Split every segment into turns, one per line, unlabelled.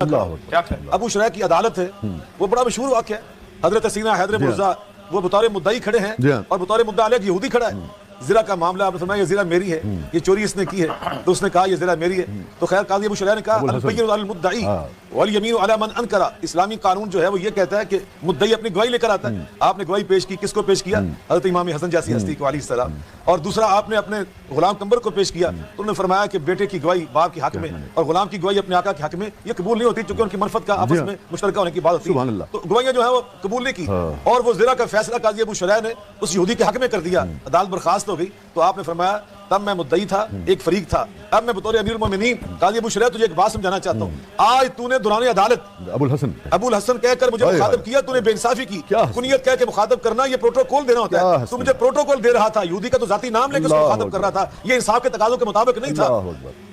ابو شریح کی عدالت ہے، وہ بڑا مشہور واقعہ ہے. حضرت سینا حیدر مرزا وہ بطور مدعی کھڑے ہیں اور بطور مدعا علیہ یہودی کھڑا ہے. زرہ کا معاملہ آپ نے فرمایا یہ زرہ میری ہے، یہ چوری اس نے کی ہے، تو اس نے کہا یہ زرہ میری ہے. تو خیر قاضی ابو شریح نے کہا البینۃ علی المدعی والیمین علی من انکر. اسلامی قانون جو ہے وہ یہ کہتا ہے کہ مدعی اپنی گواہی لے کر آتا ہے. آپ نے گواہی پیش کی، کس کو پیش کیا؟ حضرت امام حسن جیسی ہستی کو علیہ السلام. اور دوسرا آپ نے اپنے غلام قمبر کو پیش کیا، تو انہوں نے فرمایا کہ بیٹے کی گواہی باپ کے حق میں اور غلام کی گواہی اپنے آقا کے حق میں یہ قبول نہیں ہوتی، چونکہ ان کی منفعت کا آپس میں مشترکہ ہونے کی بات ہوتی ہے. تو گواہیاں جو ہے وہ قبول نہیں کی اور وہ زرہ کا فیصلہ قاضی ابو شریح نے اس یہودی کے حق میں کر دیا. عدالت برخاست ہو گئی. تو آپ نے فرمایا تب میں مدعی تھا، ایک فریق تھا، اب میں بطور امیر المومنین قاضی ابو شریح تجھے ایک بات سمجھانا چاہتا ہوں. آج تو نے دوران عدالت ابو الحسن کہہ کر مجھے مخاطب کیا، تو نے بے انصافی کی. کنیت کہہ کے مخاطب کرنا یہ پروٹوکول دینا ہوتا ہے. تو مجھے پروٹوکول دے رہا تھا، یہودی کا تو ذاتی نام لے کے اس کو مخاطب کر رہا تھا. یہ انصاف کے تقاضوں کے مطابق نہیں تھا.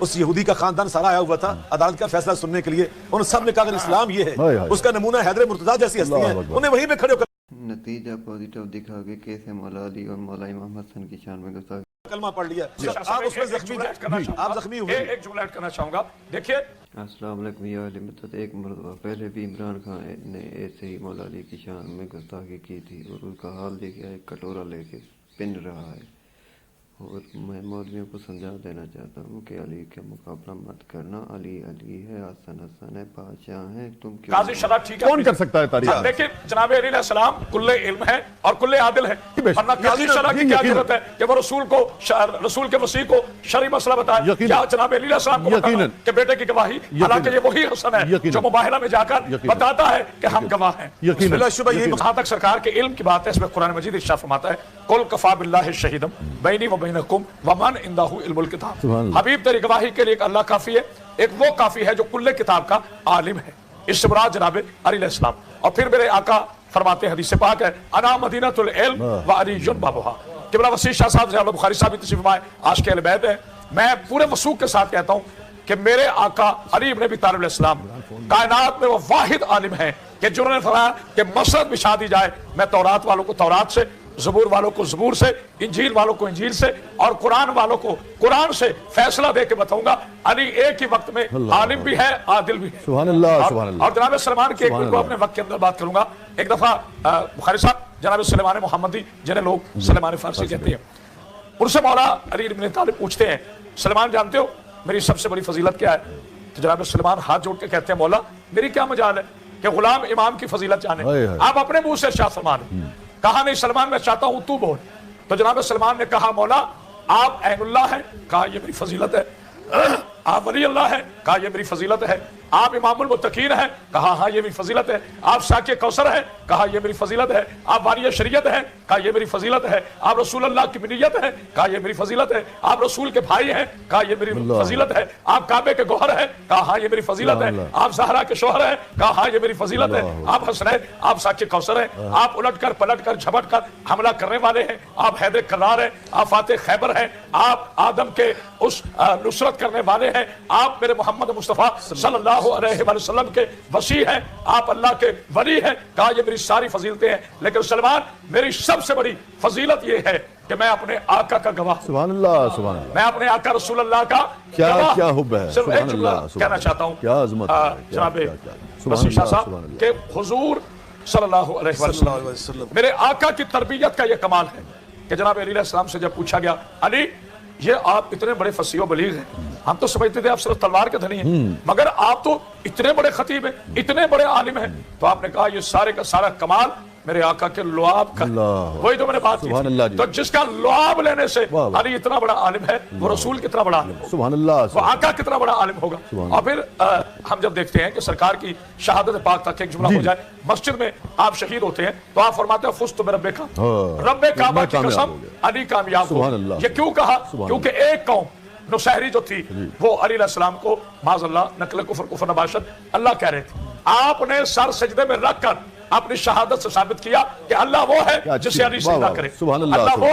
اس یہودی کا خاندان سارا آیا ہوا تھا عدالت کا فیصلہ سننے کے لیے. انہوں سب نے کہا کہ اسلام یہ ہے. اس کا نمونہ حیدر مرتضیٰ جیسی ہستی ہیں، انہیں وہیں پہ کھڑے ہو کر
نتیجہ پازیٹیو دکھا کے کیسے مولا علی اور مولا امام حسن کی شان میں گستاخی
کلمہ پڑھ لیا. آپ اس میں زخمی ہوئے.
ایک جملہ ایڈ کرنا چاہوں گا. دیکھیے
السلام علیکم یا اہل مدت. ایک مرتبہ پہلے بھی عمران خان نے ایسے ہی مولا علی کی شان میں گستاخی کی تھی اور اس کا حال دیکھا ایک کٹورا لے کے پن رہا ہے. اور میں مولویوں کو سمجھا دینا چاہتا ہوں کہ علی کے مقابلہ مت کرنا. علی علی ہے، حسن حسن ہے، بادشاہ ہیں. تم کیوں
قاضی شرح ٹھیک ہے،
کون کر سکتا ہے تاریخ؟
لیکن جناب علی علیہ السلام کل علم ہے اور کل عادل ہے. ورنہ قاضی شرح کی کیا ضرورت ہے کہ وہ رسول کے مسیح کو شرعی مسئلہ بتائے؟ کیا جناب علی علیہ السلام کو بتانا کہ بیٹے کی گواہی، حالانکہ یہ وہی حسن ہے جو مباہلہ میں جا کر بتاتا ہے کہ ہم گواہ ہیں. جہاں تک سرکار کے علم کی بات ہے، اس میں قرآن مجید ارشاد فرماتا ہے قل کفی باللہ شہیدا بینی و بینکم ومن عندہ علم الکتاب. حبیب تیری گواہی کے لیے ایک اللہ کافی ہے، ایک وہ کافی ہے جو کل کتاب کا عالم ہے. اس سے مراد جناب علی علیہ السلام. اور پھر میرے آقا فرماتے ہیں، حدیث پاک ہے انا مدینۃ العلم وعلی بابھا. قبلہ وسیع شاہ صاحب سے بخاری صاحب بھی تشریف فرمائے، عاشق اہل بیت ہیں. میں پورے وثوق کے ساتھ کہتا ہوں کہ میرے آقا علی ابن ابی طالب علیہ السلام کائنات میں وہ واحد عالم ہیں کہ جنہوں نے فرمایا کہ مسند بچھا دی جائے، میں تورات والوں کو تورات سے، زبور والوں کو زبور سے، انجیل والوں کو انجیل سے اور قرآن والوں کو قرآن سے فیصلہ دے کے بتاؤں گا. علی ایک ہی وقت میں عالم بھی ہے، عادل بھی ہے.
سبحان اللہ سبحان اللہ.
اور جناب سلمان کی ایک منٹ کو اپنے وقت کے اندر بات کروں گا. ایک دفعہ بخاری صاحب جناب سلیمان محمدی جنہیں لوگ سلیمان فارسی کہتے ہیں، ان سے مولا علی ابن طالب پوچھتے ہیں سلیمان جانتے ہو میری سب سے بڑی فضیلت کیا ہے؟ تو جناب سلیمان ہاتھ جوڑ کے کہتے ہیں مولا میری کیا مجال ہے کہ غلام امام کی فضیلت جانے، آپ اپنے منہ سے ارشاد فرما دیں. کہا نہیں سلمان میں چاہتا ہوں تو بول. تو جناب سلمان نے کہا مولا آپ عین اللہ ہیں، کہا یہ میری فضیلت ہے. آپ ولی اللہ ہیں، کہا یہ میری فضیلت ہے. آپ امام المتقین ہیں، کہا ہاں یہ میری فضیلت ہے. آپ ساقی کوثر ہیں، کہا یہ میری فضیلت ہے. آپ واری شریعت ہیں، کہا یہ میری فضیلت ہے. آپ رسول اللہ کی منیت ہیں، کہا یہ میری فضیلت ہے. آپ رسول کے بھائی ہیں، کہا یہ میری فضیلت ہے. آپ کعبے کے گوہر ہیں، کہا ہاں یہ میری فضیلت ہے. آپ زہرا کے شوہر ہیں، کہا ہاں یہ میری فضیلت ہے. آپ حسنین، آپ ساقی کوثر ہیں. آپ الٹ کر پلٹ کر جھپٹ کر حملہ کرنے والے ہیں. آپ حیدر کرار ہیں. آپ فاتح خیبر ہیں. آپ آدم کے اس نصرت کرنے والے ہیں. آپ میرے محمد مصطفیٰ صلی اللہ علیہ وسلم کے وسیع ہیں. آپ اللہ کے ولی ہیں. کہا یہ میری ساری فضیلتیں ہیں، لیکن سلمان میری سب سے بڑی فضیلت یہ ہے کہ میں اپنے آقا کا گواہ.
سبحان اللہ سبحان اللہ.
میں اپنے آقا رسول اللہ کا
کیا کیا حب ہے.
صرف ایک جملہ کہنا چاہتا ہوں
کیا عظمت ہے
جناب وسیع شاہ صاحب کہ حضور صلی اللہ علیہ وسلم میرے آقا کی تربیت کا یہ کمال ہے کہ جناب علی علیہ السلام سے جب پوچھا گیا علی یہ آپ اتنے بڑے فصیح و بلیغ ہیں، ہم تو سمجھتے تھے آپ صرف تلوار کے دھنی ہیں، مگر آپ تو اتنے بڑے خطیب ہیں، اتنے بڑے عالم ہیں. تو آپ نے کہا یہ سارے کا سارا کمال میرے آقا کے لعاب کا. وہی تو میں نے بات کی. تو جس کا لعاب لینے سے علی اتنا بڑا عالم ہے، وہ رسول کتنا بڑا عالم ہوگا،
سبحان اللہ،
وہ آقا کتنا بڑا عالم ہوگا. اور پھر ہم جب دیکھتے ہیں کہ سرکار کی شہادت پاک تک ایک جملہ ہو جائے، مسجد میں آپ شہید ہوتے ہیں تو آپ فرماتے ہیں فزت برب کعبہ، رب کعبہ کی قسم علی کامیاب ہو. یہ کیوں کہا؟ کیونکہ ایک قوم نصیری جو تھی وہ علی علیہ السلام کو معاذ اللہ نقل کفر نباشت اللہ کہہ رہے تھے. آپ نے سر سجدے میں رکھ کر اپنی شہادت سے ثابت کیا کہ اللہ وہ ہے جسے علی سجدہ کرے. اللہ وہ